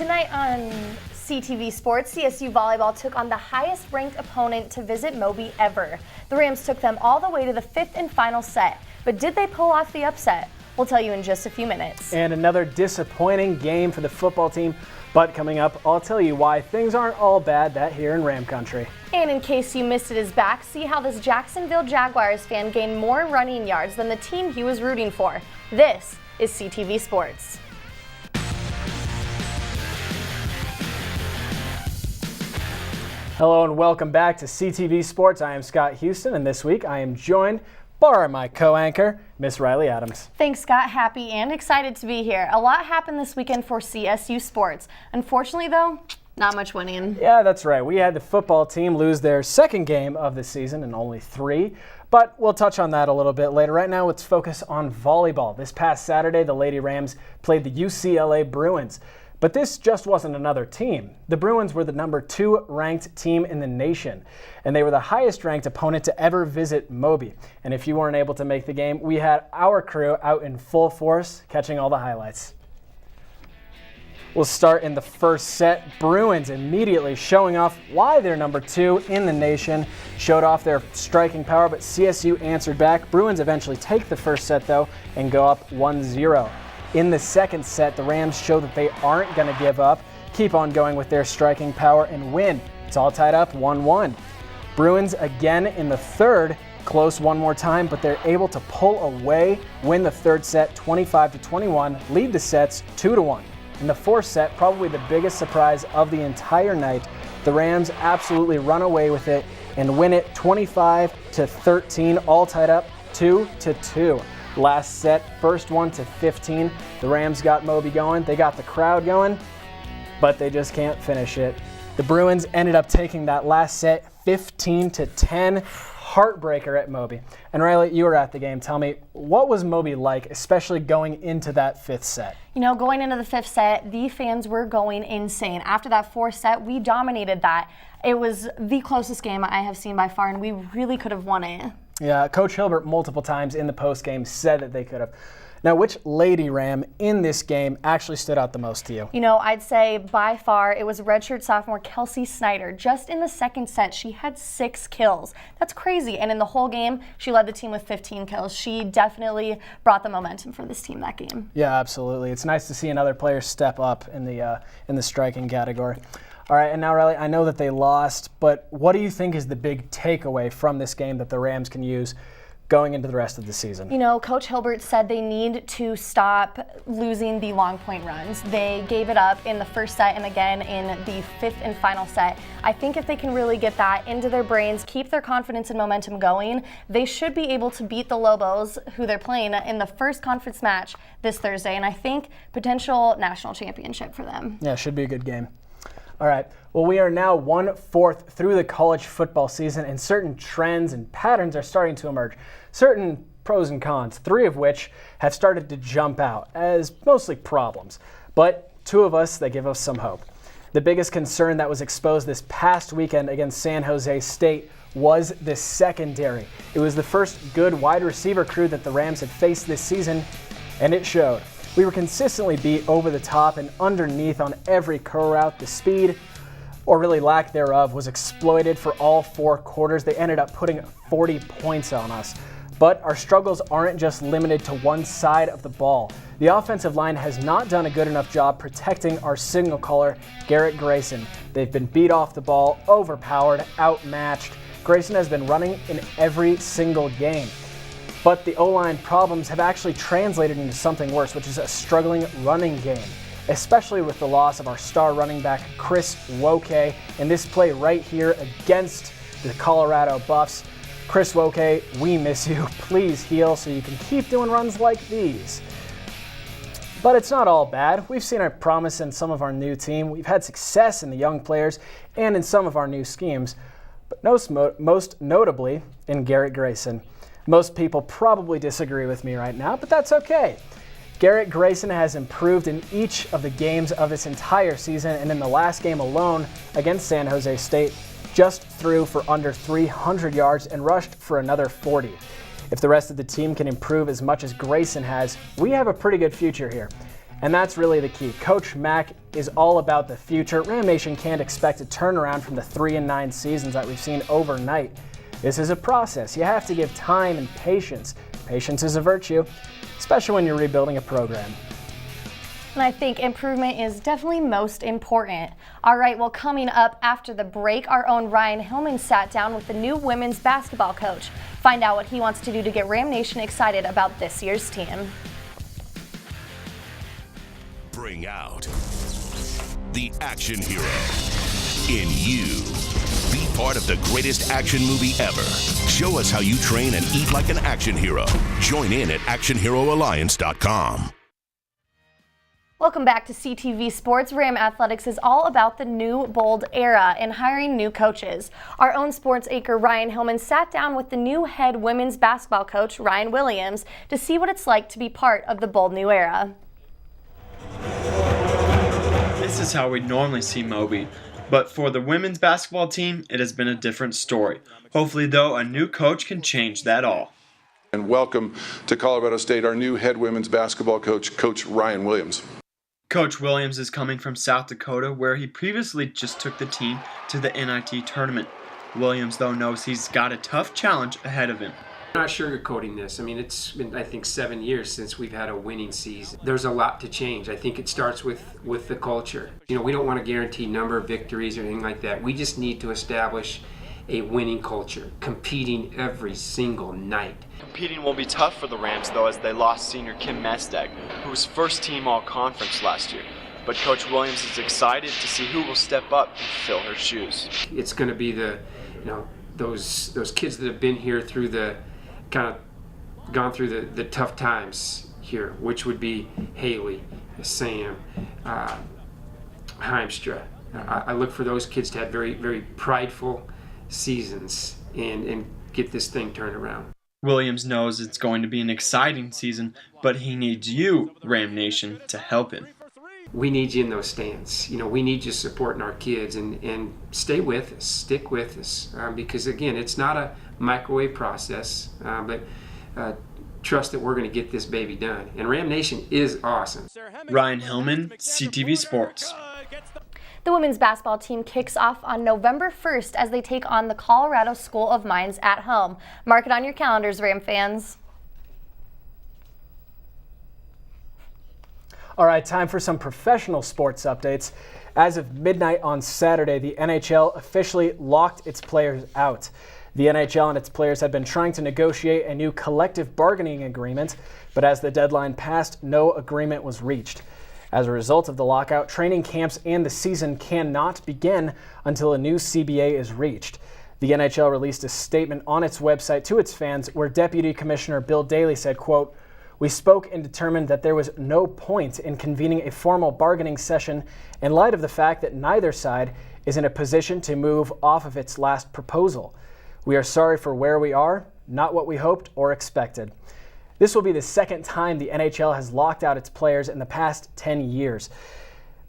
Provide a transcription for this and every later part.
Tonight on CTV Sports, CSU volleyball took on the highest-ranked opponent to visit Moby ever. The Rams took them all the way to the fifth and final set. But did they pull off the upset? We'll tell you in just a few minutes. And another disappointing game for the football team. But coming up, I'll tell you why things aren't all bad that here in Ram Country. And in case you missed it is back, see how this Jacksonville Jaguars fan gained more running yards than the team he was rooting for. This is CTV Sports. Hello and welcome back to CTV Sports. I am Scott Huston, and this week I am joined by my co-anchor, Miss Riley Adams. Thanks, Scott. Happy and excited to be here. A lot happened this weekend for CSU Sports. Unfortunately, though, not much winning. Yeah, that's right. We had the football team lose their second game of the season in only 3, but we'll touch on that a little bit later. Right now, let's focus on volleyball. This past Saturday, the Lady Rams played the UCLA Bruins. But this just wasn't another team. The Bruins were the number 2 ranked team in the nation, and they were the highest ranked opponent to ever visit Moby. And if you weren't able to make the game, we had our crew out in full force catching all the highlights. We'll start in the first set. Bruins immediately showing off why they're number 2 in the nation, showed off their striking power, but CSU answered back. Bruins eventually take the first set though and go up 1-0. In the second set, the Rams show that they aren't going to give up, keep on going with their striking power, and win. It's all tied up 1-1. Bruins again in the third, close one more time, but they're able to pull away, win the third set 25-21, lead the sets 2-1. In the fourth set, probably the biggest surprise of the entire night, the Rams absolutely run away with it and win it 25-13, all tied up 2-2. Last set, first one to 15. The Rams got Moby going. They got the crowd going, but they just can't finish it. The Bruins ended up taking that last set 15-10. Heartbreaker at Moby. And Riley, you were at the game. Tell me, what was Moby like, especially going into that fifth set? You know, going into the fifth set, the fans were going insane. After that fourth set, we dominated that. It was the closest game I have seen by far, and we really could have won it. Yeah, Coach Hilbert multiple times in the postgame said that they could have. Now, which Lady Ram in this game actually stood out the most to you? You know, I'd say by far it was redshirt sophomore Kelsey Snyder. Just in the second set, she had 6 kills. That's crazy. And in the whole game, she led the team with 15 kills. She definitely brought the momentum for this team that game. Yeah, absolutely. It's nice to see another player step up in the striking category. All right, and now, Riley, I know that they lost, but what do you think is the big takeaway from this game that the Rams can use going into the rest of the season? You know, Coach Hilbert said they need to stop losing the long point runs. They gave it up in the first set and again in the fifth and final set. I think if they can really get that into their brains, keep their confidence and momentum going, they should be able to beat the Lobos, who they're playing in the first conference match this Thursday, and I think potential national championship for them. Yeah, should be a good game. All right, well, we are now 1/4 through the college football season, and certain trends and patterns are starting to emerge. Certain pros and cons, 3 of which have started to jump out as mostly problems, but 2 of us that give us some hope. The biggest concern that was exposed this past weekend against San Jose State was the secondary. It was the first good wide receiver crew that the Rams had faced this season, and it showed. We were consistently beat over the top and underneath on every curl route. The speed, or really lack thereof, was exploited for all 4 quarters. They ended up putting 40 points on us. But our struggles aren't just limited to one side of the ball. The offensive line has not done a good enough job protecting our signal caller, Garrett Grayson. They've been beat off the ball, overpowered, outmatched. Grayson has been running in every single game. But the O-line problems have actually translated into something worse, which is a struggling running game, especially with the loss of our star running back, Chris Woke, in this play right here against the Colorado Buffs. Chris Woke, we miss you. Please heal so you can keep doing runs like these. But it's not all bad. We've seen our promise in some of our new team. We've had success in the young players and in some of our new schemes, but most notably in Garrett Grayson. Most people probably disagree with me right now, but that's okay. Garrett Grayson has improved in each of the games of this entire season, and in the last game alone against San Jose State, just threw for under 300 yards and rushed for another 40. If the rest of the team can improve as much as Grayson has, we have a pretty good future here. And that's really the key. Coach Mack is all about the future. Ram Nation can't expect a turnaround from the 3-9 seasons that we've seen overnight. This is a process. You have to give time and patience. Patience is a virtue, especially when you're rebuilding a program. And I think improvement is definitely most important. All right, well, coming up after the break, our own Ryan Hillman sat down with the new women's basketball coach. Find out what he wants to do to get Ram Nation excited about this year's team. Bring out the action hero in you. Be part of the greatest action movie ever. Show us how you train and eat like an action hero. Join in at actionheroalliance.com. Welcome back to CTV Sports. Ram Athletics is all about the new bold era and hiring new coaches. Our own sports anchor Ryan Hillman sat down with the new head women's basketball coach Ryan Williams to see what it's like to be part of the bold new era. This is how we normally see Moby, but for the women's basketball team, it has been a different story. Hopefully, though, a new coach can change that all. And welcome to Colorado State, our new head women's basketball coach, Coach Ryan Williams. Coach Williams is coming from South Dakota, where he previously just took the team to the NIT tournament. Williams, though, knows he's got a tough challenge ahead of him. I'm not sugarcoating this. I mean, it's been, I think, 7 years since we've had a winning season. There's a lot to change. I think it starts with the culture. You know, we don't want to guarantee number of victories or anything like that. We just need to establish a winning culture, competing every single night. Competing will be tough for the Rams, though, as they lost senior Kim Mestag, who was first team all-conference last year. But Coach Williams is excited to see who will step up and fill her shoes. It's going to be those kids that have been here through the kind of gone through the tough times here, which would be Haley, Sam, Heimstra. I look for those kids to have very, very prideful seasons and get this thing turned around. Williams knows it's going to be an exciting season, but he needs you, Ram Nation, to help him. We need you in those stands. You know, we need you supporting our kids and stay with us, stick with us, because again, it's not a microwave process, but trust that we're going to get this baby done. And Ram Nation is awesome. Ryan Hillman, CTV Sports. The women's basketball team kicks off on November 1st as they take on the Colorado School of Mines at home. Mark it on your calendars, Ram fans. All right, time for some professional sports updates. As of midnight on Saturday, the NHL officially locked its players out. The NHL and its players had been trying to negotiate a new collective bargaining agreement, but as the deadline passed, no agreement was reached. As a result of the lockout, training camps and the season cannot begin until a new CBA is reached. The NHL released a statement on its website to its fans where Deputy Commissioner Bill Daly said, quote, "We spoke and determined that there was no point in convening a formal bargaining session in light of the fact that neither side is in a position to move off of its last proposal. We are sorry for where we are, not what we hoped or expected." This will be the second time the NHL has locked out its players in the past 10 years.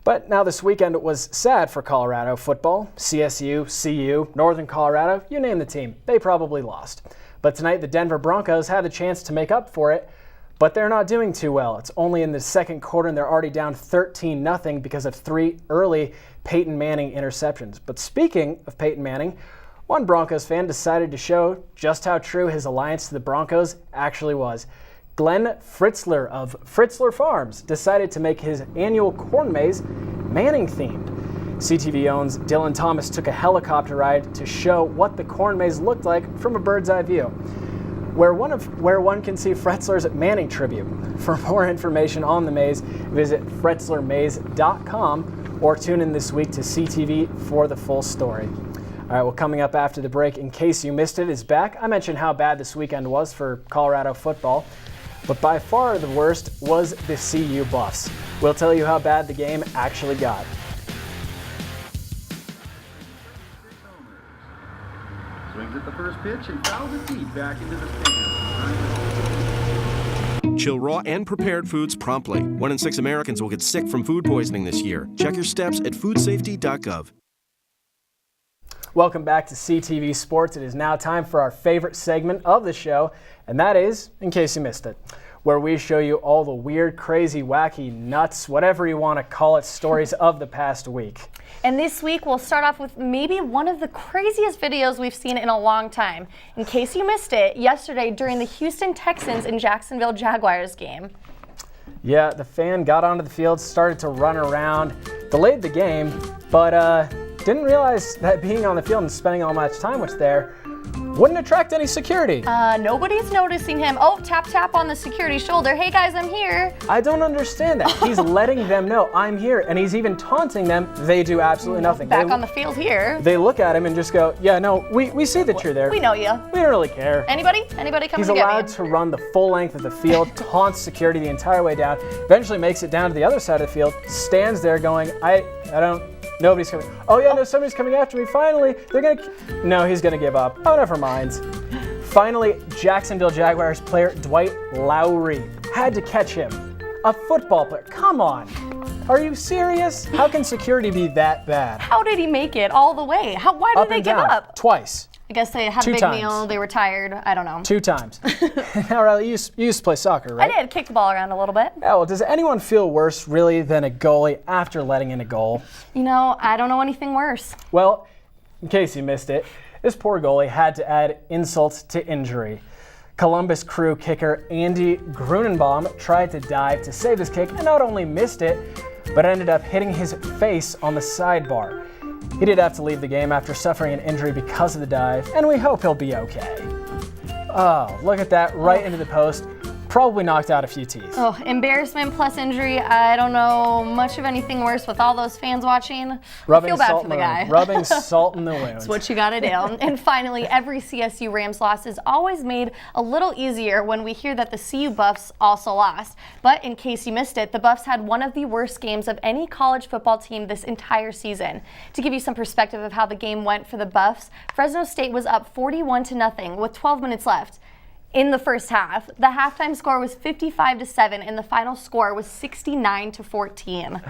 But now this weekend was sad for Colorado football. CSU, CU, Northern Colorado, you name the team, they probably lost. But tonight the Denver Broncos had the chance to make up for it, but they're not doing too well. It's only in the second quarter and they're already down 13-0 because of 3 early Peyton Manning interceptions. But speaking of Peyton Manning, one Broncos fan decided to show just how true his alliance to the Broncos actually was. Glenn Fritzler of Fritzler Farms decided to make his annual corn maze Manning-themed. CTV owns Dylan Thomas took a helicopter ride to show what the corn maze looked like from a bird's eye view, where one can see Fritzler's Manning tribute. For more information on the maze, visit fritzlermaze.com or tune in this week to CTV for the full story. All right, well, coming up after the break, in case you missed it, is back. I mentioned how bad this weekend was for Colorado football, but by far the worst was the CU Buffs. We'll tell you how bad the game actually got. Swings at the first pitch and fouls it deep back into the stand. Chill raw and prepared foods promptly. 1 in 6 Americans will get sick from food poisoning this year. Check your steps at foodsafety.gov. Welcome back to CTV Sports. It is now time for our favorite segment of the show, and that is In Case You Missed It. where we show you all the weird, crazy, wacky, nuts, whatever you want to call it, stories of the past week. And this week, we'll start off with maybe one of the craziest videos we've seen in a long time. In case you missed it, yesterday during the Houston Texans and Jacksonville Jaguars game. Yeah, the fan got onto the field, started to run around, delayed the game, but didn't realize that being on the field and spending all much time was there wouldn't attract any security. Nobody's noticing him. Oh, tap, tap on the security shoulder. Hey guys, I'm here. I don't understand that. He's letting them know I'm here, and he's even taunting them. They do absolutely nothing. Back on the field here. They look at him and just go, yeah, no, we see that you're there. We know you. We don't really care. Anybody coming to get me? He's allowed to run the full length of the field, taunts security the entire way down, eventually makes it down to the other side of the field, stands there going, I don't, nobody's coming. Oh yeah, no, somebody's coming after me. Finally, no, he's gonna give up. Oh, never mind. Finally, Jacksonville Jaguars player Dwight Lowry had to catch him. A football player, come on. Are you serious? How can security be that bad? How did he make it all the way? Why did they give up? Twice. I guess they had a big meal, they were tired, I don't know. 2 times. Now, Riley, you used to play soccer, right? I did, kick the ball around a little bit. Yeah, well, does anyone feel worse, really, than a goalie after letting in a goal? You know, I don't know anything worse. Well, in case you missed it, this poor goalie had to add insult to injury. Columbus Crew kicker Andy Grunenbaum tried to dive to save his kick and not only missed it, but ended up hitting his face on the sidebar. He did have to leave the game after suffering an injury because of the dive, and we hope he'll be okay. Oh, look at that, right into the post. Probably knocked out a few teeth. Oh, embarrassment plus injury. I don't know much of anything worse with all those fans watching. I feel bad for the guy. Rubbing salt in the wound. That's what you gotta do. And finally, every CSU Rams loss is always made a little easier when we hear that the CU Buffs also lost. But in case you missed it, the Buffs had one of the worst games of any college football team this entire season. To give you some perspective of how the game went for the Buffs, Fresno State was up 41-0 with 12 minutes left. In the first half, the halftime score was 55-7, and the final score was 69-14.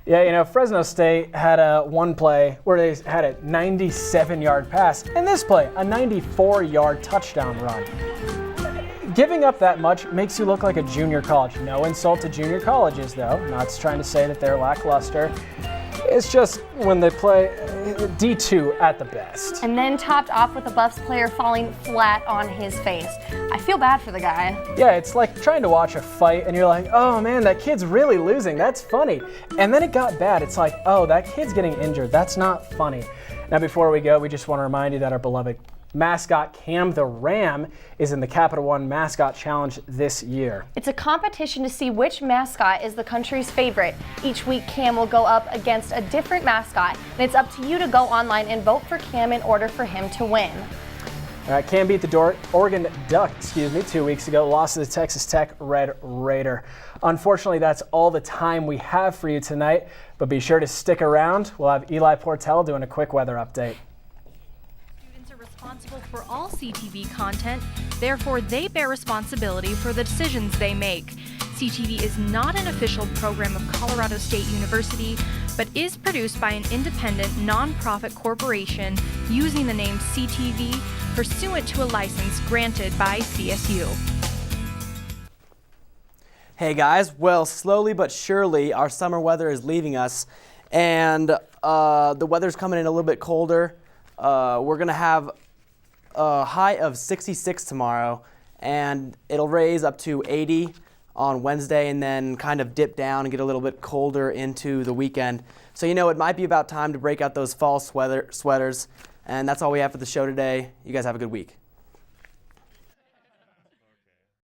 Yeah, you know, Fresno State had one play where they had a 97-yard pass, and this play, a 94-yard touchdown run. Giving up that much makes you look like a junior college. No insult to junior colleges, though. Not trying to say that they're lackluster. It's just when they play D2 at the best. And then topped off with a Buffs player falling flat on his face. I feel bad for the guy. Yeah, it's like trying to watch a fight and you're like, oh man, that kid's really losing. That's funny. And then it got bad. It's like, oh, that kid's getting injured. That's not funny. Now, before we go, we just want to remind you that our beloved mascot Cam the Ram is in the Capital One Mascot Challenge this year. It's a competition to see which mascot is the country's favorite. Each week Cam will go up against a different mascot, and it's up to you to go online and vote for Cam in order for him to win. All right, Cam beat the Oregon Duck, 2 weeks ago, lost to the Texas Tech Red Raider. Unfortunately, that's all the time we have for you tonight, but be sure to stick around. We'll have Eli Portell doing a quick weather update. Responsible for all CTV content, therefore they bear responsibility for the decisions they make. CTV is not an official program of Colorado State University, but is produced by an independent, nonprofit corporation using the name CTV pursuant to a license granted by CSU. Hey guys, well, slowly but surely our summer weather is leaving us, and the weather's coming in a little bit colder. We're going to have a high of 66 tomorrow, and it'll raise up to 80 on Wednesday and then kind of dip down and get a little bit colder into the weekend. So, you know, it might be about time to break out those fall sweaters, and that's all we have for the show today. You guys have a good week.